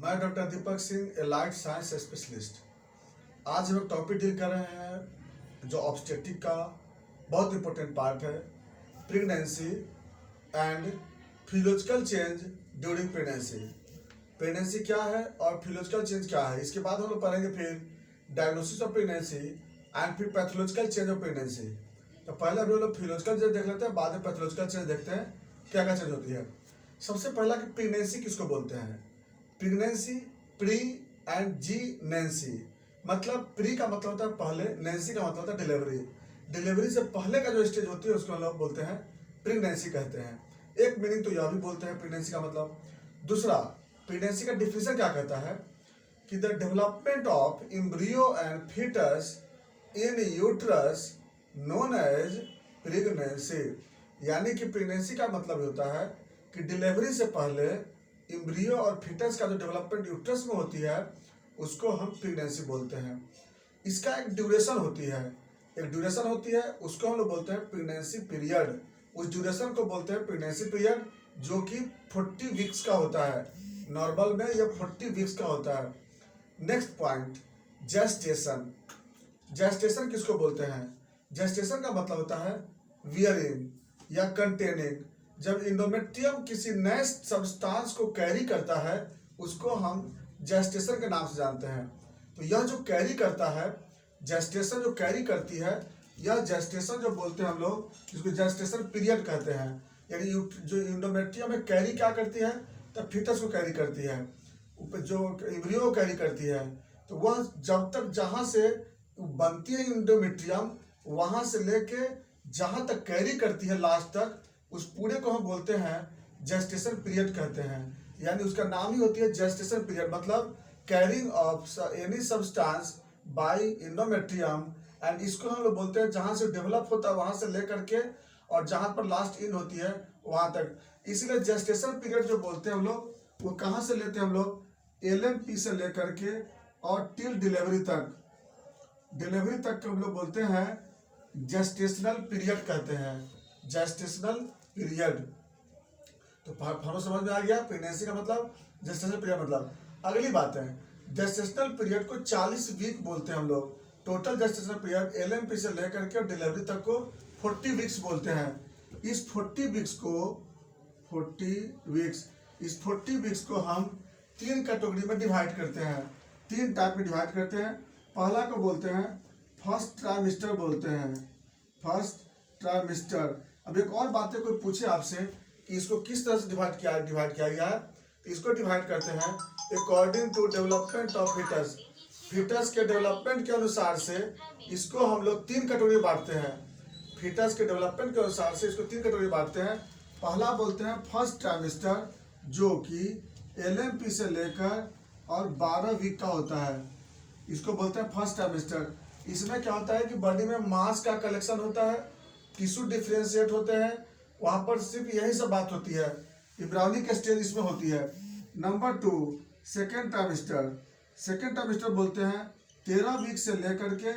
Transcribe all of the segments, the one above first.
मैं doctor Deepak Singh, allied science specialist. आज हम टॉपिक डील कर रहे हैं जो ऑब्स्टेटिक का बहुत इंपॉर्टेंट पार्ट है, pregnancy and physiological change during pregnancy. Pregnancy क्या है और फिजियोलॉजिकल चेंज क्या है, इसके बाद हम लोग पढ़ेंगे फिर डायग्नोसिस ऑफ प्रेगनेंसी एंड फिर पैथोलॉजिकल चेंज ऑफ प्रेगनेंसी। तो पहले अभी हम लोग फिजियोलॉजिकल चेंज देख लेते हैं, बाद में पैथोलॉजिकल चेंज देखते हैं क्या क्या चेंज होती है। सबसे पहला कि प्रेगनेंसी किसको बोलते हैं। प्रेगनेंसी, प्री एंड जी नेंसी, मतलब प्री का मतलब होता है पहले, नेंसी का मतलब होता है डिलीवरी। डिलीवरी से पहले का जो स्टेज होती है उसको हम लोग बोलते हैं प्रेगनेंसी कहते हैं। एक मीनिंग तो यह भी बोलते हैं प्रेगनेंसी का मतलब। दूसरा, प्रेगनेंसी का डिफिनेशन क्या कहता है कि the development of embryo and foetus in uterus known as pregnancy. यानी कि प्रेगनेंसी का मतलब होता है कि डिलीवरी से पहले एम्ब्रियो और फीटस का जो डेवलपमेंट यूट्रस में होती है उसको हम प्रेगनेंसी बोलते हैं। इसका एक ड्यूरेशन होती है, उसको हम लोग बोलते हैं प्रेगनेंसी पीरियड। उस ड्यूरेशन को बोलते हैं प्रेगनेंसी पीरियड, जो कि 40 वीक्स का होता है। नॉर्मल में यह 40 वीक्स का होता है। Next point, gestation. जेस्टेशन किसको बोलते हैं। जेस्टेशन का मतलब होता है वियरिंग या कंटेनिंग। जब इंडोमेट्रियम किसी नए सब्सटेंस को कैरी करता है उसको हम जेस्टेशन के नाम से जानते हैं। तो यह जो कैरी करता है, जेस्टेशन जो कैरी करती है, यह जेस्टेशन जो बोलते हैं हम लोग, जिसको जेस्टेशन पीरियड कहते हैं। यानी जो इंडोमेट्रियम में कैरी क्या करती है, तब फीटस को कैरी करती है, जो एम्ब्रियो को कैरी करती है। तो वह जब तक जहाँ से बनती है इंडोमेट्रियम, वहाँ से लेके जहाँ तक कैरी करती है लास्ट तक, उस पूरे को हम बोलते हैं जेस्टेशन पीरियड कहते हैं। यानी उसका नाम ही होती है जेस्टेशन पीरियड, मतलब carrying of any substance by endometrium. And इसको हम लोग बोलते हैं जहाँ से डेवलप होता है वहाँ से लेकर के और जहाँ पर लास्ट इन होती है वहाँ तक। इसलिए जेस्टेशन पीरियड जो बोलते हैं हम लोग, वो कहाँ से लेते हैं हम लोग, LMP से लेकर के और टिल डिलीवरी तक। डिलीवरी तक को हम लोग बोलते हैं जेस्टेशनल पीरियड कहते हैं, जेस्टेशनल पीरियड। तो हम समझ में आ गया प्रेगनेंसी का मतलब, जेस्टेशनल पीरियड मतलब। अगली बात है, जेस्टेशनल पीरियड को 40 वीक बोलते हैं हम लोग। टोटल जेस्टेशनल पीरियड LMP से लेकर के और डिलीवरी तक को 40 वीक्स बोलते हैं। इस 40 वीक्स को हम 3 कैटेगरी में डिवाइड करते हैं, 3 टाइप में डिवाइड करते हैं। पहला को बोलते हैं फर्स्ट ट्राइमेस्टर बोलते हैं, फर्स्ट ट्राइमेस्टर। अब एक और बात है, कोई पूछे आपसे कि इसको किस तरह से डिवाइड किया गया है, तो इसको डिवाइड करते हैं according to development of foetus. Foetus के डेवलपमेंट के अनुसार से इसको हम लोग 3 कैटेगरी बांटते हैं। फीटस के डेवलपमेंट के अनुसार से इसको 3 कैटेगरी बांटते हैं। पहला बोलते हैं फर्स्ट ट्राइमेस्टर, जो कि LMP से लेकर और 12 वीक का होता है, इसको बोलते हैं फर्स्ट ट्राइमेस्टर। इसमें क्या होता है कि बॉडी में मास का कलेक्शन होता है, टिश्यू डिफ्रेंशिएट होते हैं, वहाँ पर सिर्फ यही सब बात होती है। इम्ब्रायोनिक स्टेज इसमें होती है। नंबर 2, सेकेंड ट्राइमेस्टर बोलते हैं 13 वीक से लेकर के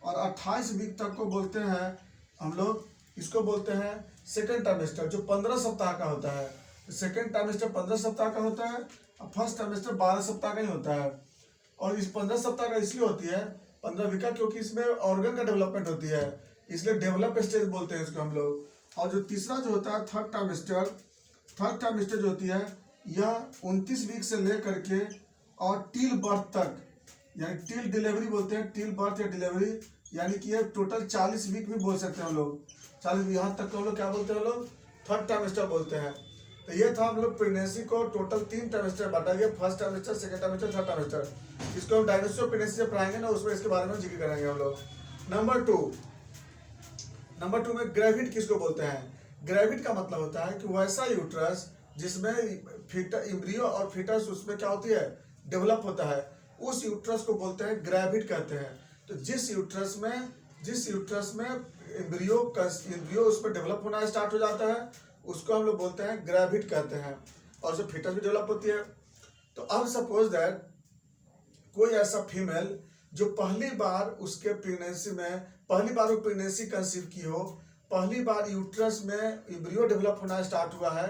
और 28 वीक तक को बोलते हैं हम लोग, इसको बोलते हैं सेकेंड ट्राइमेस्टर, जो 15 सप्ताह का होता है। सेकेंड ट्राइमेस्टर 15 सप्ताह का होता है और फर्स्ट ट्राइमेस्टर 12 सप्ताह का ही होता है। और इस 15 सप्ताह का इसलिए होती है 15 वीक का, क्योंकि इसमें ऑर्गन का डेवलपमेंट होती है, इसलिए डेवलप स्टेज बोलते हैं इसको हम लोग। और जो तीसरा जो होता है थर्ड ट्राइमेस्टर जो होती है, यह 29 वीक से लेकर के और टिल बर्थ तक, यानी टिल डिलीवरी बोलते हैं, टिल बर्थ या डिलीवरी, यानी कि ये टोटल 40 वीक भी बोल सकते हैं हम लोग। 40 यहाँ तक को हम लोग क्या बोलते हैं, हम लोग थर्ड ट्राइमेस्टर बोलते हैं। तो ये था हम लोग प्रेगनेंसी को टोटल 3 ट्राइमेस्टर बांटा गया, first trimester, second trimester, third trimester. इसको हम डायग्नोसिस ऑफ प्रेगनेंसी से पढ़ाएंगे ना, उसमें इसके बारे में जिक्र करेंगे हम लोग। नंबर टू में ग्रेविड किसको बोलते हैं। ग्रेविड का मतलब होता है कि वैसा यूट्रस जिसमें एम्ब्रियो और फीटस उसमें क्या होती है, डेवलप होता है, उस यूट्रस को बोलते हैं ग्रेविड कहते हैं। तो जिस यूट्रस में एम्ब्रियो उसमें डेवलप होना स्टार्ट हो जाता है, उसको हम लोग बोलते हैं ग्रेविड कहते हैं, और जो फीटस भी डेवलप होती है। तो अब सपोज दैट कोई ऐसा फीमेल जो पहली बार उसके प्रेगनेंसी में वो प्रेगनेंसी कंसीव की हो, पहली बार यूट्रस में एम्ब्रियो डेवलप होना स्टार्ट हुआ है,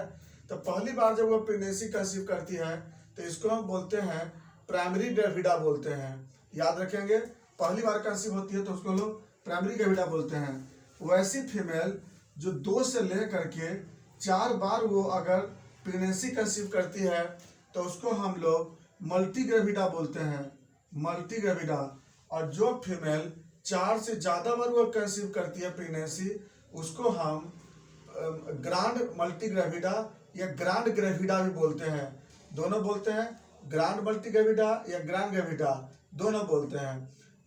तो पहली बार जब वो प्रेगनेंसी कंसीव करती है तो इसको हम बोलते हैं प्राइमरी ग्रेविडा बोलते हैं। याद रखेंगे, पहली बार कंसीव होती है तो उसको लोग प्राइमरी ग्रेविडा बोलते हैं। वैसी फीमेल जो 2 से लेकर के 4 बार वो अगर प्रेगनेंसी कंसीव करती है तो उसको हम लोग मल्टी ग्रेविडा बोलते हैं, मल्टी ग्रेविडा। और जो फीमेल 4 से ज़्यादा बार वो कंसीव करती है प्रेगनेंसी, उसको हम ग्रांड मल्टी ग्रेविडा या ग्रांड ग्रेविडा भी बोलते हैं। दोनों बोलते हैं, ग्रांड मल्टी ग्रेविडा या ग्रांड ग्रेविडा दोनों बोलते हैं।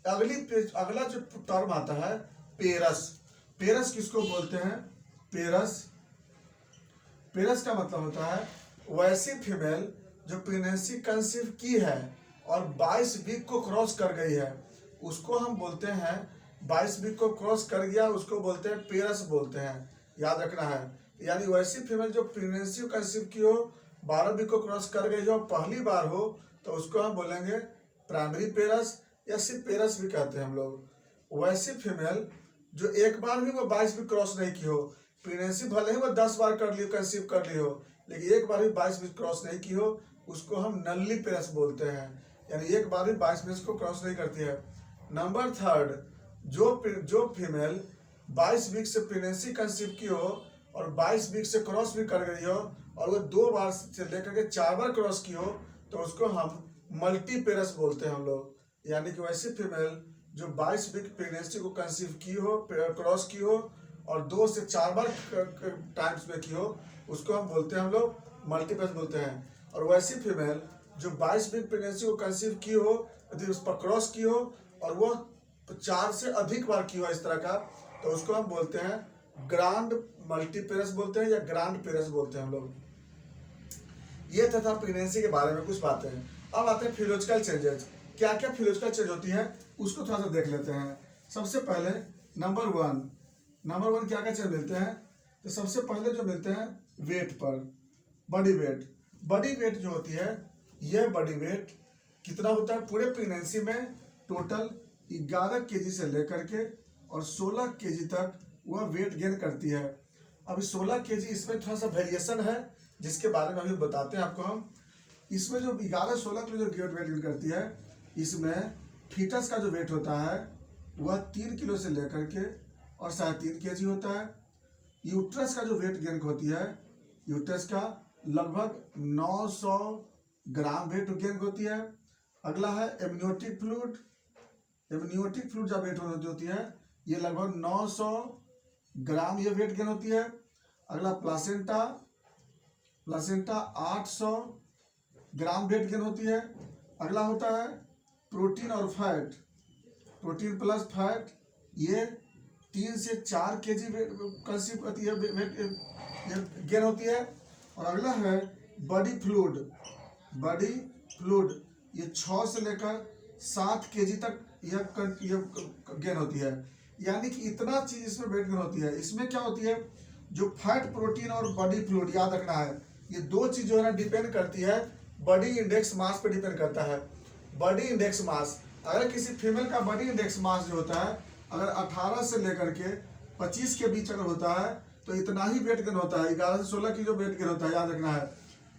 अगला जो टर्म आता है पेरस। पेरस किसको बोलते हैं? पेरस, पेरस का मतलब होता है वैसी फीमेल जो प्रेगनेंसी कंसीव की है और 22 वीक को क्रॉस कर गई है, उसको हम बोलते हैं 22 वीक को क्रॉस कर गया, उसको बोलते हैं पेरस बोलते हैं। याद रखना है, यानी वैसी फीमेल जो प्रेगनेंसी कंसीव की हो, 12 वीक को क्रॉस कर गई, जो पहली बार हो, तो उसको हम बोलेंगे प्राइमरी पेरस या सिर्फ पेरस भी कहते हैं हम लोग। वैसी फीमेल जो एक बार भी वो 22 वीक क्रॉस नहीं की हो, प्रेगनेंसी भले ही वो 10 बार कर ली, कंसीव कर ली हो, लेकिन एक बार भी 22 वीक क्रॉस नहीं की हो, उसको हम नल्ली पेरस बोलते हैं। यानी एक बार भी 22 वीक को क्रॉस नहीं करती है। नंबर 3, जो फीमेल 22 वीक से प्रेगनेंसी कंसीव की हो और 22 वीक से क्रॉस भी कर गई हो और वो 2 बार से लेकर के 4 बार क्रॉस की हो, तो उसको हम मल्टी पेरस बोलते हैं हम लोग। यानी कि वैसी फीमेल जो 22 वीक प्रेगनेंसी को कंसीव की हो, क्रॉस की हो और 2 से 4 बार टाइम्स में की हो, उसको हम बोलते हैं हम लोग मल्टी पेरस बोलते हैं। और वैसी फीमेल जो 22 वीक प्रेगनेंसी को कंसीव की हो, यदि उस पर क्रॉस की हो और वो 4 से अधिक बार की हो इस तरह का, तो उसको हम बोलते हैं ग्रांड मल्टी पेरस बोलते हैं या ग्रांड पेरस बोलते हैं हम लोग। ये था प्रेगनेंसी के बारे में कुछ बातें। अब आते हैं फिजियोलॉजिकल चेंजेस। क्या क्या फिजियोलॉजिकल चेंज होती है उसको थोड़ा सा देख लेते हैं। सबसे पहले नंबर वन क्या क्या चेंज मिलते हैं? तो सबसे पहले जो मिलते हैं वेट पर, बॉडी वेट जो होती है, यह बॉडी वेट कितना होता है पूरे प्रेगनेंसी में? टोटल 11 kg से लेकर के और 16 kg तक वह वेट गेन करती है। अभी 16 kg इसमें थोड़ा सा वेरिएशन है, जिसके बारे में अभी बताते हैं आपको हम। इसमें जो 11-16 किलो जो वेट गेन करती है, इसमें फीटस का जो वेट होता है वह 3 किलो से लेकर के और 3.5 kg होता है। यूट्रस का जो वेट गेन होती है, यूट्रस का लगभग 900 ग्राम वेट गेन होती है। अगला है एमनियोटिक फ्लूइड जब वेट होती है, ये लगभग 900 ग्राम ये वेट गेन होती है। अगला प्लासेंटा 800 ग्राम वेट गेन होती है। अगला होता है प्रोटीन और फैट, प्रोटीन प्लस फैट, ये 3 से 4 kg कंसीव होती है, वेट गेन होती है। और अगला है बॉडी फ्लूइड, ये 6 से लेकर 7 kg तक यह गेन होती है। यानी कि इतना चीज इसमें वेट गेन होती है। इसमें क्या होती है, जो फैट, प्रोटीन और बॉडी फ्लूइड, याद रखना है, ये 2 चीज जो है ना डिपेंड करती है बॉडी इंडेक्स मास पे डिपेंड करता है। बॉडी इंडेक्स मास, अगर किसी फीमेल का बॉडी इंडेक्स मास जो होता है, अगर 18 से लेकर के 25 के बीच अगर होता है, तो इतना ही वेट गेन होता है, 11 से 16 किलो वेट गेन होता है, याद रखना है।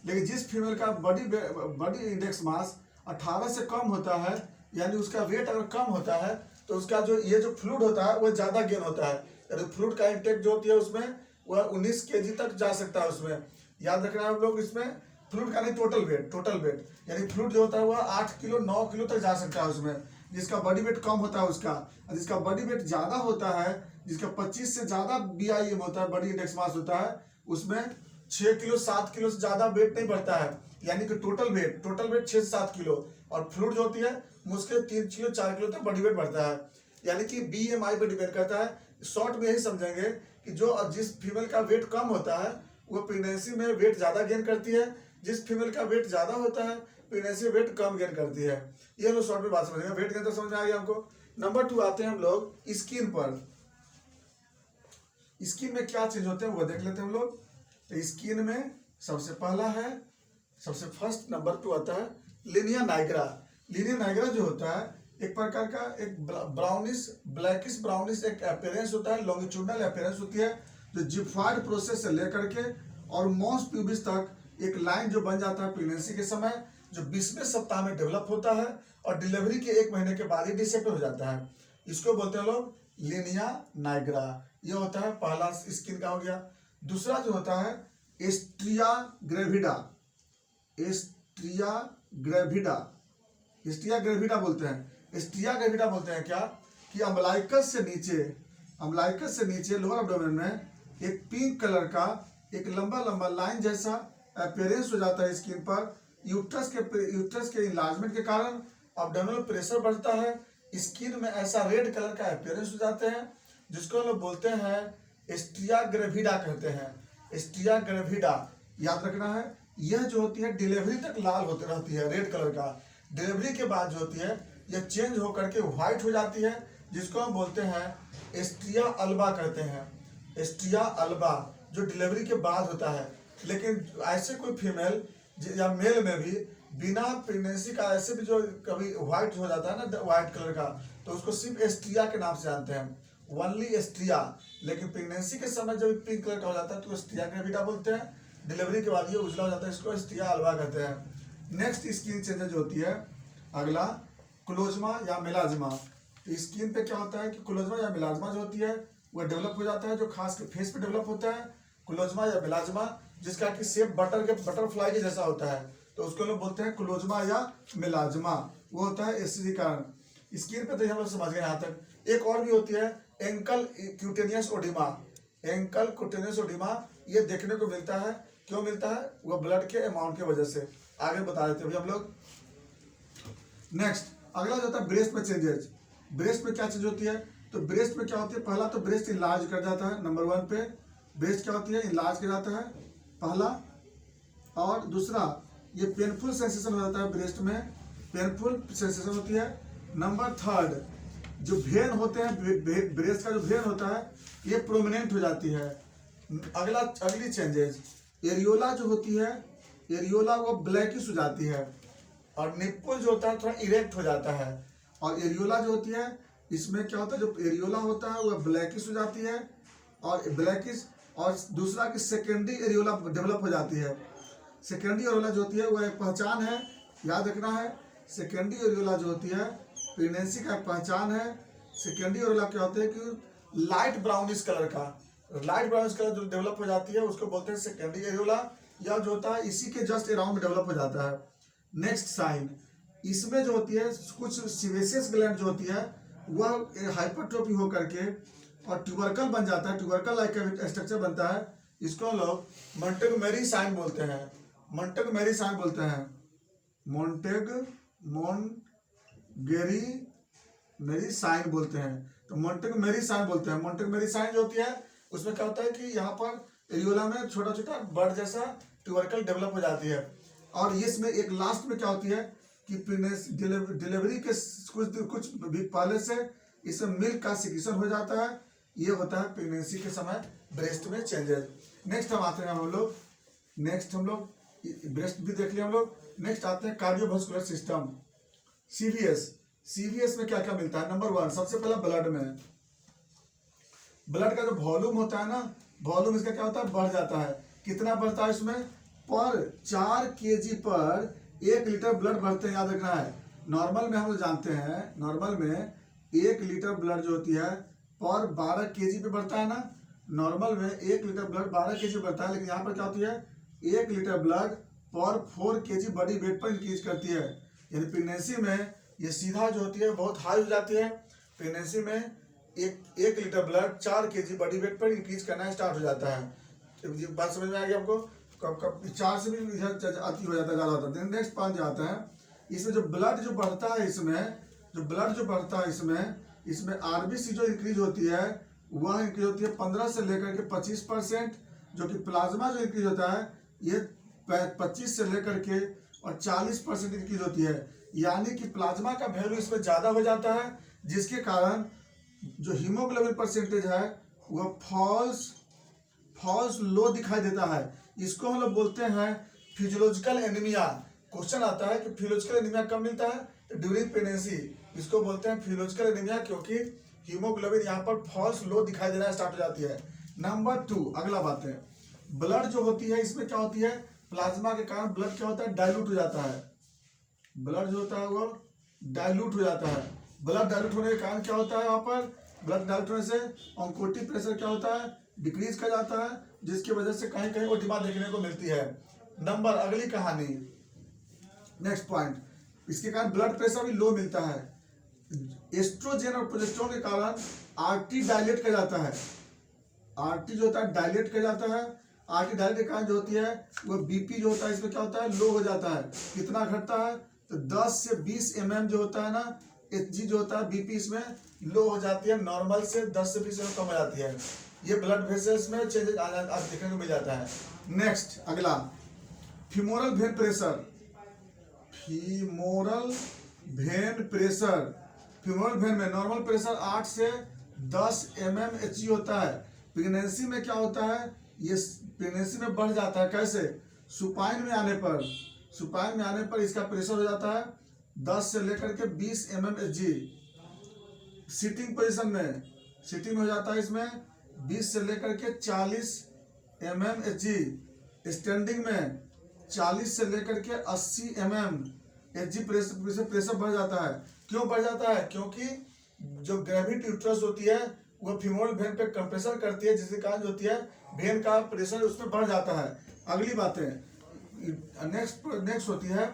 लेकिन जिस फीमेल का बॉडी इंडेक्स मास 18 से कम होता है, यानी उसका वेट अगर कम होता है, तो उसका जो ये जो फ्लूइड होता है वो ज़्यादा गेन होता है। यानी फ्लूइड का इंटेक जो होती है उसमें वह 19 kg तक जा सकता है उसमें। याद रखना है हम लोग, इसमें फ्लूइड का नहीं, टोटल वेट, यानी फ्लूइड जो होता है वह 8 किलो 9 किलो तक जा सकता है उसमें। जिसका बॉडी वेट कम होता है उसका, और जिसका बॉडी वेट ज़्यादा होता है, जिसका 25 से ज़्यादा BIM होता है, बॉडी इंडेक्स मास होता है, उसमें 6 किलो 7 किलो से ज़्यादा वेट नहीं बढ़ता है। यानी कि टोटल वेट 6 से 7 किलो, और फ्लूइड जो होती है मुश्किल 3 किलो 4 किलो तक बॉडी वेट बढ़ता है। यानी कि BMI पे डिपेंड करता है। शॉर्ट में यही समझेंगे कि जो जिस फीमेल का वेट कम होता है वो प्रेगनेंसी में वेट ज़्यादा गेन करती है, जिस फीमेल का वेट ज़्यादा होता है प्रेगनेंसी में वेट कम गेन करती है। ये लोग शॉर्ट में बात समझेंगे। वेट गेन तो समझ में आ गया हमको। नंबर 2 आते हैं हम लोग स्किन पर। स्किन में क्या चेंज होते हैं वो देख लेते हैं हम लोग। तो स्किन में सबसे फर्स्ट नंबर 2 आता है लिनिया नाइग्रा जो होता है एक प्रकार का एक ब्लैकिश ब्राउनिश एक अपीयरेंस होता है, लॉन्गिट्यूडनल अपीयरेंस होती है, जो जिफाइड प्रोसेस से लेकर के और मॉस प्यूबिस तक एक लाइन जो बन जाता है प्रेगनेंसी के समय, जो 20वें सप्ताह में डेवलप होता है और डिलीवरी के 1 महीने के बाद ही डिसेक्ट हो जाता है। इसको बोलते हैं लोग लिनिया नाइग्रा। ये होता है पहला स्किन का हो गया। दूसरा जो होता है Astria gravida. Astria gravida, Astria gravida बोलते हैं। एस्ट्रिया ग्रेविडा बोलते हैं क्या कि अम्बलाइकस से नीचे लोअर एब्डोमेन में एक पिंक कलर का एक लंबा लंबा लाइन जैसा अपीयरेंस हो जाता है स्किन पर। यूट्रस के इन्लार्जमेंट के कारण एब्डोमिनल प्रेशर बढ़ता है, स्किन में ऐसा रेड कलर का अपीयरेंस हो जाते हैं, जिसको लोग बोलते हैं एस्ट्रिया ग्रेविडा कहते हैं। एस्ट्रिया ग्रेविडा याद रखना है। यह जो होती है डिलीवरी तक लाल होती रहती है, रेड कलर का। डिलीवरी के बाद जो होती है यह चेंज होकर के व्हाइट हो जाती है, जिसको हम बोलते हैं एस्ट्रिया अल्बा कहते हैं। एस्ट्रिया अल्बा जो डिलीवरी के बाद होता है। लेकिन ऐसे कोई फीमेल या मेल में भी बिना प्रेगनेंसी का ऐसे भी जो कभी व्हाइट हो जाता है ना, व्हाइट कलर का, तो उसको सिर्फ एस्ट्रिया के नाम से जानते हैं, ओनली एस्ट्रिया। लेकिन प्रेगनेंसी के समय जब पिंक कलर का हो जाता है तो एस्ट्रिया ग्रेविडा बोलते हैं। डिलीवरी के बाद ये उजला हो जाता है, इसको एस्ट्रिया अल्बा कहते हैं। नेक्स्ट स्किन चेंजेज होती है अगला क्लोजमा या मेलाजमा। स्किन पे क्या होता है कि क्लोजमा या मेलाजमा जो होती है वो डेवलप हो जाता है, जो खास के फेस पे डेवलप होता है। क्लोजमा या मेलाजमा जिसका कि शेप बटरफ्लाई के जैसा होता है, तो उसको लोग बोलते हैं क्लोजमा या मेलाजमा। वो होता है एसिडी कारण। स्किन पे तो हम लोग समझ गए यहाँ तक। एक और भी होती है ankle cutaneous oedema. Ankle cutaneous oedema ये देखने को मिलता है, क्यों मिलता है? वो ब्लड के अमाउंट की वजह से। आगे बता देते हैं हम लोग। नेक्स्ट अगला जो होता है ब्रेस्ट में चेंजेस। ब्रेस्ट में क्या चीज होती है? तो ब्रेस्ट में क्या होती है, पहला तो ब्रेस्ट इनलार्ज कर जाता है। नंबर 1 पे ब्रेस्ट क्या होती है, इनलार्ज कर जाता है पहला। और दूसरा ये पेनफुल सेंसेशन हो जाता है ब्रेस्ट में, पेनफुल सेंसेशन होती है। नंबर 3 जो वेन होते हैं, ब्रेस्ट का जो वेन होता है ये प्रोमिनेंट हो जाती है। अगली चेंजेस एरियोला जो होती है, एरियोला वो ब्लैकिश हो जाती है। और निप्पल जो होता है थोड़ा इरेक्ट हो जाता है। और एरियोला जो होती है इसमें क्या होता है, जो एरियोला होता है वो ब्लैकिश हो जाती है और ब्लैकिश। और दूसरा कि सेकेंडरी एरियोला डेवलप हो जाती है। सेकेंडरी एरियोला जो होती है वो एक पहचान है, याद रखना है। सेकेंडरी एरियोला जो होती है प्रेगनेंसी का एक पहचान है। सेकेंडरी एरियोला क्या होता है कि लाइट ब्राउनिश कलर का, लाइट ब्राउनिश कलर जो डेवलप हो जाती है उसको बोलते हैं सेकेंडरी एरियोला। या जो होता है इसी के जस्ट अराउंड डेवलप हो जाता है। नेक्स्ट साइन इसमें जो होती है कुछ सीवेसियस ग्लैंड जो होती है वह हाइपरट्रोफी हो करके और ट्यूबरकल बन जाता है, ट्यूबरकल लाइक स्ट्रक्चर बनता है। इसको हम लोग मोंटेगमेरी साइन बोलते हैं। मोंटेगमेरी साइन बोलते हैं, मोंटेगमेरी साइन बोलते हैं। तो मोंटेगमेरी साइन बोलते हैं। मोंटेगमेरी साइन जो होती है उसमें क्या होता है कि यहाँ पर एरियोला में छोटा छोटा बर्ड जैसा ट्यूबरकल डेवलप हो जाती है। और इसमें एक लास्ट में क्या होती है कि डिलीवरी के कुछ भी पहले से इसमें मिल्क का सिक्रीशन हो जाता है। ये होता है प्रेगनेंसी के समय ब्रेस्ट में चेंजेस। नेक्स्ट हम आते हैं हम लोग ब्रेस्ट भी देख लिया हम लोग। नेक्स्ट आते हैं कार्डियोवास्कुलर सिस्टम, सीवीएस। सीवीएस में क्या क्या मिलता है? नंबर 1 सबसे पहला ब्लड में, ब्लड का जो वॉल्यूम होता है ना, वॉल्यूम इसका क्या होता है, बढ़ जाता है। कितना बढ़ता है इसमें? पर 4 kg पर 1 लीटर ब्लड बढ़ते हैं, याद रखना है। नॉर्मल में हम लोग जानते हैं, नॉर्मल में 1 लीटर ब्लड जो होती है पर 12 kg पे बढ़ता है ना। नॉर्मल में 1 लीटर ब्लड 12 kg बढ़ता है, लेकिन यहाँ पर क्या होती है 1 लीटर ब्लड पर 4 kg बॉडी वेट पर इंक्रीज करती है। यानी प्रेगनेंसी में ये सीधा जो होती है बहुत हाई हो जाती है। प्रेगनेंसी में एक litre blood 4 kg body weight पर इंक्रीज करना स्टार्ट हो जाता है। ये बात समझ में आ गई आपको? कब 4 से भी अति हो जाता है, ज़्यादा होता है। नेक्स्ट 5 जाता है। इसमें जो ब्लड जो बढ़ता है, इसमें आरबीसी जो इंक्रीज होती है वह इंक्रीज होती है 15 से लेकर के 25%। जो कि प्लाज्मा जो इंक्रीज होता है ये 25 से लेकर के और 40% इंक्रीज होती है। यानी कि प्लाज्मा का वैल्यू इसमें ज़्यादा हो जाता है, जिसके कारण जो हीमोग्लोबिन परसेंटेज है वह फॉल्स लो दिखाई देता है। इसको हम लोग बोलते हैं फिजियोलॉजिकल एनीमिया। क्वेश्चन आता है कि फिजियोलॉजिकल एनीमिया कब मिलता है? During pregnancy. इसको बोलते हैं फिजियोलॉजिकल एनीमिया, क्योंकि हीमोग्लोबिन यहाँ पर फॉल्स लो दिखाई देना स्टार्ट हो जाती है। नंबर 2 अगला बात है, ब्लड जो होती है इसमें क्या होती है, प्लाज्मा के कारण ब्लड क्या होता है, डाइल्यूट हो जाता है। ब्लड जो होता है वो डाइल्यूट हो जाता है। ब्लड डाइल्यूट होने के कारण क्या होता है, वहाँ पर ब्लड डाइल्यूट होने से ऑन्कोटिक प्रेशर क्या होता है, डिक्रीज कर जाता है, जिसकी वजह से कहीं कहीं ओडिमा देखने को मिलती है। नंबर अगली कहानी, नेक्स्ट पॉइंट, इसके कारण ब्लड प्रेशर भी लो मिलता है। एस्ट्रोजन और प्रोजेस्टेरोन के कारण आर्टरी डायलेट कर जाता है। आर्टरी जो होता है डायलेट कर जाता है। आर्टरी डायलेट के कारण जो होती है वो बीपी जो होता है इसमें क्या होता है, लो हो जाता है। कितना घटता है, तो 10 से 20 mm जो होता है ना, एचजी जो होता है बीपी इसमें लो हो जाती है। नॉर्मल से 10 से 20 mm कम हो जाती है। ये ब्लड वेसल्स में चेंजेस आज देखने को मिल जाता है। नेक्स्ट अगला, femoral when pressure. Femoral when pressure, femoral when में नॉर्मल प्रेशर 8 से 10 mm एचजी होता है। प्रेगनेंसी में क्या होता है, ये प्रेगनेंसी में बढ़ जाता है। कैसे, सुपाइन में आने पर, सुपाइन में आने पर इसका प्रेशर हो जाता है 10 से लेकर के 20 mm एचजी। सिटिंग पोजीशन में, सिटिंग में हो जाता है इसमें 20 से लेकर के 40 mm एचजी। स्टैंडिंग में 40 से लेकर के 80 mm एचजी प्रेशर बढ़ जाता है। क्यों बढ़ जाता है, क्योंकि जो ग्रेविटी यूट्रस होती है वो फीमोरल वेन पे कंप्रेशन करती है, जिसके कारण जो होती है वेन का प्रेशर उसमें बढ़ जाता है। अगली बातें, नेक्स्ट होती है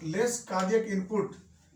less cardiac input.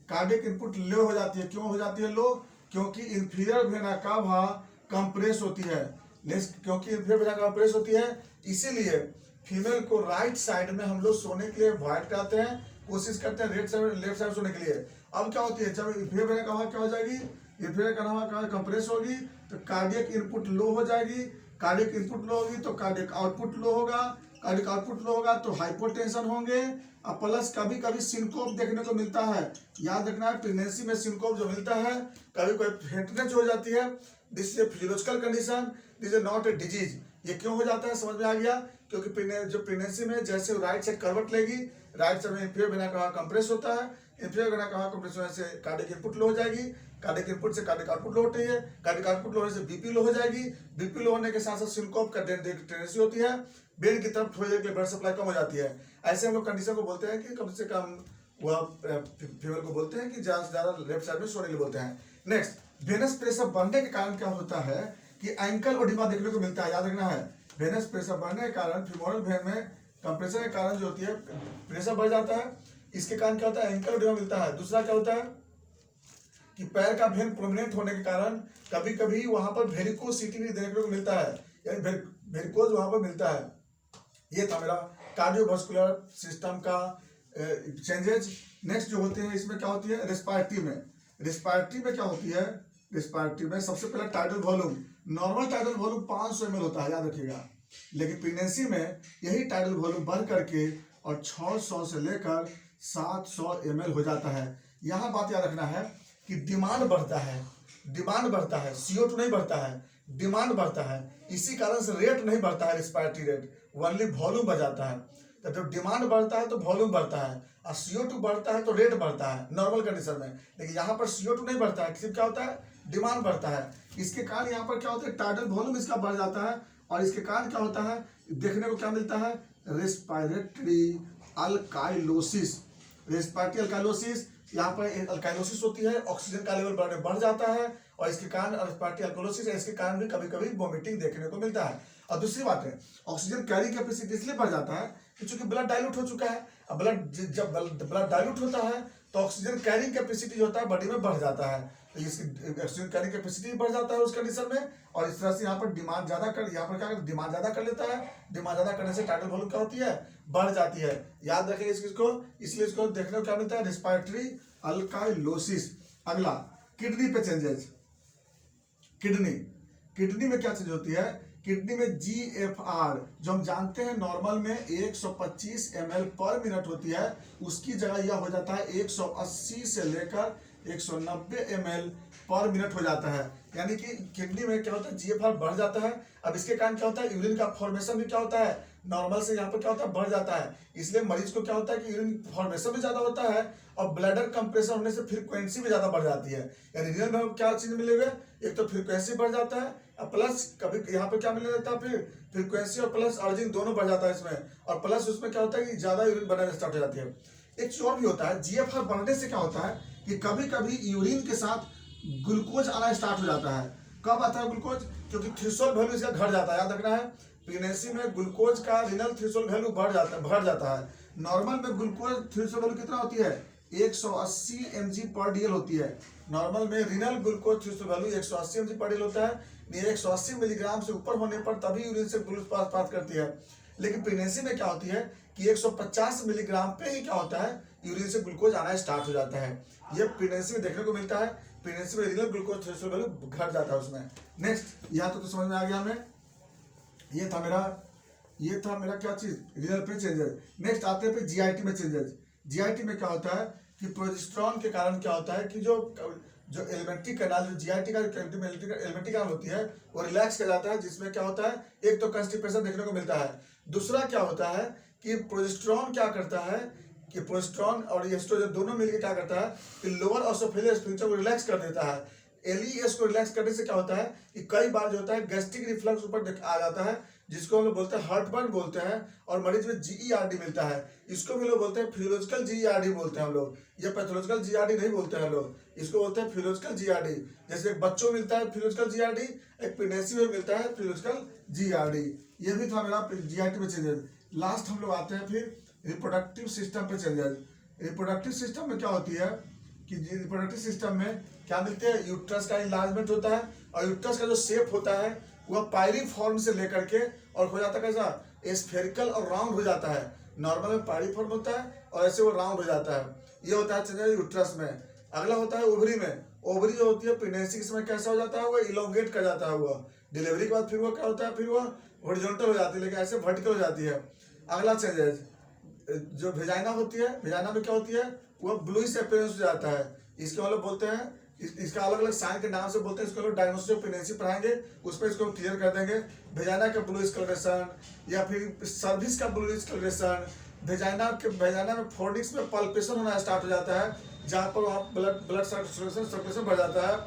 Cardiac input low हो जाती है। क्यों हो जाती है लो, क्योंकि इंफीरियर वेना कावा कंप्रेस होती है। क्योंकि इंफीरियर वेना कंप्रेस होती है, इसीलिए फीमेल को राइट साइड में हम लोग सोने के लिए अवॉइड कराते हैं, कोशिश करते हैं लेफ्ट साइड सोने के लिए। अब क्या होती है, जब इंफीरियर वेना कावा क्या हो जाएगी, इंफीरियर कावा कंप्रेस होगी तो कार्डियक इनपुट लो हो जाएगी। कार्डियक इनपुट लो होगी तो कार्डियक आउटपुट लो होगा। कार्डियक आउटपुट लो होगा तो हाइपोटेंशन होंगे, और प्लस कभी कभी सिनकोप देखने को मिलता है। याद रखना है, प्रेगनेंसी में सिनकोप जो मिलता है, कभी कोई फेंटनेस हो जाती है। This is a physiological condition, this is not a disease. ये क्यों हो जाता है, समझ में आ गया, क्योंकि जो प्रेगनेंसी में जैसे राइट से करवट लेगी, राइट साइड में इंफीरियर वेना कावा कंप्रेस होता है। इंफीरियर वेना कावा कंप्रेस होने से कार्डियक इनपुट लो हो जाएगी। कार्डियक इनपुट से कार्डियक आउटपुट लो होती है। कार्डियक आउटपुट लो होने से बीपी लो हो जाएगी। बीपी लो होने के साथ साथ सिनकोप का टेंडेंसी होती है, ब्रेन की तरफ थोड़ी देर के लिए ब्लड सप्लाई कम हो जाती है। ऐसे हम लोग कंडीशन को बोलते हैं कि कम से कम वह फीमेल को बोलते हैं कि ज्यादा से ज्यादा लेफ्ट साइड में सोने के लिए बोलते हैं। नेक्स्ट, वेनस प्रेशर बढ़ने के कारण क्या होता है कि एंकल ओडिमा देखने को मिलता है। याद रखना है, वेनस प्रेशर बढ़ने के कारण फीमोरल वेन में कंप्रेशन के कारण जो होती है प्रेशर बढ़ जाता है। इसके कारण क्या होता है, एंकल ओडिमा मिलता है। दूसरा क्या होता है कि पैर का वेन प्रोमिनेंट होने के कारण कभी कभी वहां पर वेरिकोसिटी भी देखने को मिलता है, यानी वेरिकोज वहां पर मिलता है। ये था मेरा कार्डियोवास्कुलर सिस्टम का चेंजेज। नेक्स्ट जो होते हैं इसमें क्या होती है, रेस्पिरेटरी में। रेस्पिरेटरी में क्या होती है, रेस्पिरेटरी में सबसे पहले tidal volume, normal tidal volume 500 ml होता है, याद रखिएगा। लेकिन प्रेगनेंसी में यही टाइडल वॉल्यूम बढ़ करके और 600 से लेकर 700 ml हो जाता है। यहाँ बात याद रखना है कि डिमांड बढ़ता है, डिमांड बढ़ता है, CO2 नहीं बढ़ता है, डिमांड बढ़ता है। इसी कारण से रेट नहीं बढ़ता है, रेस्पिरेटरी रेट, ओनली वॉल्यूम बढ़ जाता है। तो जब डिमांड बढ़ता है तो वॉल्यूम बढ़ता है, और CO2 बढ़ता है तो रेट बढ़ता है नॉर्मल कंडीशन में। लेकिन यहाँ पर CO2 नहीं बढ़ता है, सिर्फ क्या होता है, डिमांड बढ़ता है। इसके कारण यहाँ पर क्या होता है, टाइडल वॉल्यूम इसका बढ़ जाता है, और इसके कारण क्या होता है, देखने को क्या मिलता है, रेस्पिरेटरी अल्काइलोसिस। रेस्पिरेटरी अल्काइलोसिस, यहाँ पर अल्काइलोसिस होती है, ऑक्सीजन का लेवल बढ़ जाता है, और इसके कारण रेस्पिरेटरी अल्काइलोसिस है। इसके कारण भी कभी कभी वोमिटिंग देखने को मिलता है। और दूसरी बात है, ऑक्सीजन कैरी कैपेसिटी इसलिए बढ़ जाता है कि चूंकि ब्लड डाइल्यूट हो चुका है। अब जब ब्लड डाइल्यूट होता है तो ऑक्सीजन कैरिंग कैपेसिटी जो होता है बॉडी में बढ़ जाता है, तो इसकी ऑक्सीजन कैरिंग कैपेसिटी बढ़ जाता है उस कंडीशन में। और इस तरह से यहाँ पर डिमांड ज्यादा कर, यहाँ पर क्या डिमांड ज्यादा कर लेता है। डिमांड ज्यादा करने से टाइडल वॉल्यूम क्या होती है, बढ़ जाती है। याद रखें इस चीज को, इसलिए इसको देखने को क्या मिलता है, रेस्पिरेटरी अल्काइलोसिस। अगला, किडनी पे चेंजेस। किडनी में क्या चीज होती है, किडनी में GFR जो हम जानते हैं नॉर्मल में 125 ml पर मिनट होती है, उसकी जगह यह हो जाता है 180 से लेकर 190 ml पर मिनट हो जाता है। यानी कि किडनी में क्या होता है, GFR बढ़ जाता है। अब इसके कारण क्या होता है, यूरिन का फॉर्मेशन भी क्या होता है, नॉर्मल से यहाँ पर क्या होता है, बढ़ जाता है। इसलिए मरीज को क्या होता है कि यूरिन फॉर्मेशन भी ज्यादा होता है, और ब्लैडर कंप्रेशन होने से फ्रीक्वेंसी भी ज्यादा बढ़ जाती है। यानी रियल में क्या चीज मिलेगा, एक तो फ्रीक्वेंसी बढ़ जाता है, प्लस कभी यहाँ पे क्या मिल जाता है, फिर फ्रीक्वेंसी और प्लस अर्जिंग दोनों बढ़ जाता है इसमें, और प्लस उसमें क्या होता है कि ज्यादा यूरिन बनना स्टार्ट हो जाती है। एक चीज और भी होता है, जीएफआर बढ़ने से क्या होता है कि कभी कभी यूरिन के साथ ग्लूकोज आना स्टार्ट हो जाता है। कब आता है ग्लूकोज? क्योंकि थ्रेशोल्ड वैल्यू इसका घट जाता है। याद रखना है, प्रेगनेंसी में ग्लूकोज का रिनल थ्रेशोल्ड वैल्यू बढ़ जाता है। नॉर्मल में ग्लूकोज थ्रेशोल्ड वैल्यू कितना होती है? 180 mg पर डीएल होती है। नॉर्मल में renal glucose threshold value 180 mg पर डीएल होता है। ये 180 मिलीग्राम से ऊपर होने पर तभी यूरिन से ग्लूकोज पास करती है। लेकिन प्रेगनेंसी में क्या होती है कि 150 मिलीग्राम पे ही क्या होता है, यूरिन से ग्लूकोज आना स्टार्ट हो जाता है। ये प्रेगनेंसी में देखने को मिलता है। प्रेगनेंसी में रिनल ग्लूकोज थ्रेशोल्ड वैल्यू घट जाता है उसमें। नेक्स्ट, यहाँ तो समझ में आ गया हमें। ये था मेरा क्या चीज, रिनल पे चेंजेस। नेक्स्ट आते हैं जीआईटी में चेंजेस। जीआईटी में क्या होता है कि प्रोजेस्टेरोन के कारण क्या होता है कि जो एलिमेंट्री कैनाल, जो जीआईटी का एलिमेंट्री कैनाल होती है वो रिलैक्स कर जाता है, जिसमें क्या होता है, एक तो कंस्टिपेशन देखने को मिलता है। दूसरा क्या होता है कि प्रोजेस्टेरोन क्या करता है कि प्रोजेस्टेरोन और एस्ट्रोजन दोनों मिलकर क्या करता है कि लोअर ऑसोफेजियल स्फिंक्टर को रिलैक्स कर देता है। एलईएस को रिलैक्स करने से क्या होता है कि कई बार जो होता है गैस्ट्रिक रिफ्लक्स ऊपर आ जाता है, जिसको हम लोग बोलते हैं हार्टबर्न बोलते हैं, और मरीज में जीईआरडी मिलता है। इसको भी लोग बोलते हैं फिजियोलॉजिकल जीईआरडी बोलते हैं हम लोग। ये पैथोलॉजिकल जीईआरडी नहीं बोलते हैं लोग, इसको बोलते हैं फिजियोलॉजिकल जीईआरडी। जैसे एक बच्चों मिलता है फिजियोलॉजिकल जीईआरडी, एक प्रेगनेंसी में मिलता है फिजियोलॉजिकल जीईआरडी। ये भी था मेरा जीआईटी में चेंजेस। लास्ट हम लोग आते हैं फिर रिप्रोडक्टिव सिस्टम पे चेंजेस। रिप्रोडक्टिव सिस्टम में क्या होती है कि रिप्रोडक्टिव सिस्टम में क्या मिलते हैं, यूट्रस का इनलार्जमेंट होता है, और यूट्रस का जो शेप होता है वह पायरी फॉर्म से लेकर के और हो जाता है कैसा, स्फेरिकल और राउंड हो जाता है। नॉर्मल में पायरी फॉर्म होता है और ऐसे वो राउंड हो जाता है। ये होता है चेंजेस यूट्रस में। अगला होता है ओवरी में। ओवरी जो होती है प्रेगनेंसी के समय कैसा हो जाता है, वो इलोंगेट कर जाता है। वो डिलीवरी के बाद फिर वो क्या होता है, फिर वो हॉरिजॉन्टल हो जाती है, लेकिन ऐसे वर्टिकल हो जाती है। अगला चेंजेस जो वेजाइना होती है, वेजाइना में क्या होती है, वो ब्लूइश अपीयरेंस हो जाता है। इसके मतलब बोलते हैं, इसका अलग अलग साइन के नाम से बोलते हैं। इसको लोग डायग्नोसिस ऑफ प्रेगनेंसी पढ़ाएंगे, उसमें इसको क्लियर कर देंगे। वेजाइना का ब्लूइश कलरेशन या फिर सर्विस का ब्लूइश कलरेशन। वेजाइना में फोर्निक्स में पल्पेशन होना स्टार्ट हो जाता है, जहाँ पर वहाँ ब्लड सर्कुलेशन बढ़ जाता है।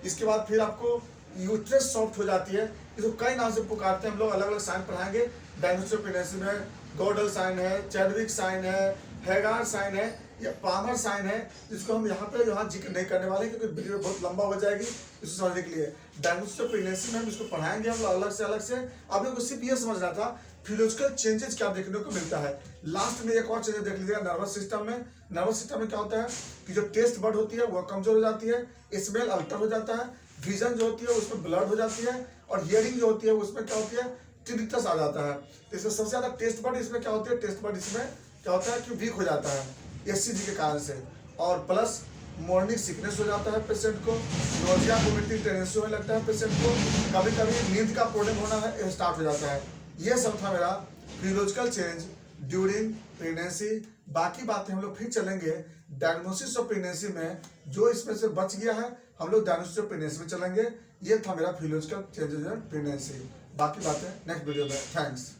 इसके बाद फिर आपको यूट्रस सॉफ्ट हो जाती है। इसको कई नाम से पुकारते हैं हम लोग, अलग अलग साइन पढ़ाएंगे डायग्नोसिस ऑफ प्रेगनेंसी में। गॉडल साइन है, चैडविक साइन है, हैगार साइन है, या पामर साइन है, जिसको हम यहाँ जिक्र नहीं करने वाले क्योंकि वीडियो बहुत लंबा हो जाएगी इसको समझने के लिए। डायग्नोसिस ऑफ प्रेगनेंसी में हम इसको पढ़ाएंगे हम लोग अलग से। आप लोग को सिर्फ ये समझना था फिजियोलॉजिकल चेंजेस क्या देखने को मिलता है। लास्ट में एक और चेंजेस देख लीजिएगा नर्वस सिस्टम में। नर्वस सिस्टम में क्या होता है कि जो टेस्ट बड होती है वह कमजोर हो जाती है, स्मेल अल्टर हो जाता है, विजन जो होती है उसमें ब्लड हो जाती है, और हियरिंग जो होती है उसमें क्या होती है, टिनिटस आ जाता है। तो इसमें सबसे ज्यादा टेस्ट बड इसमें क्या होती है, टेस्ट बड इसमें क्या होता है कि वीक हो जाता है एससीजी के कारण से, और प्लस मॉर्निंग सिकनेस हो जाता है पेशेंट को, नोजिया वोमिटिंग टेंडेंसी होने लगता है पेशेंट को, कभी कभी नींद का प्रॉब्लम होना है स्टार्ट हो जाता है। ये सब था मेरा फिजियोलॉजिकल चेंज ड्यूरिंग प्रेगनेंसी। बाकी बातें हम लोग फिर चलेंगे डायग्नोसिस ऑफ प्रेगनेंसी में। जो इसमें से बच गया है हम लोग डायग्नोसिस ऑफ प्रेगनेंसी में चलेंगे। ये था मेरा फिजियोलॉजिकल चेंजेस इन प्रेगनेंसी। बाकी बातें नेक्स्ट वीडियो में। थैंक्स।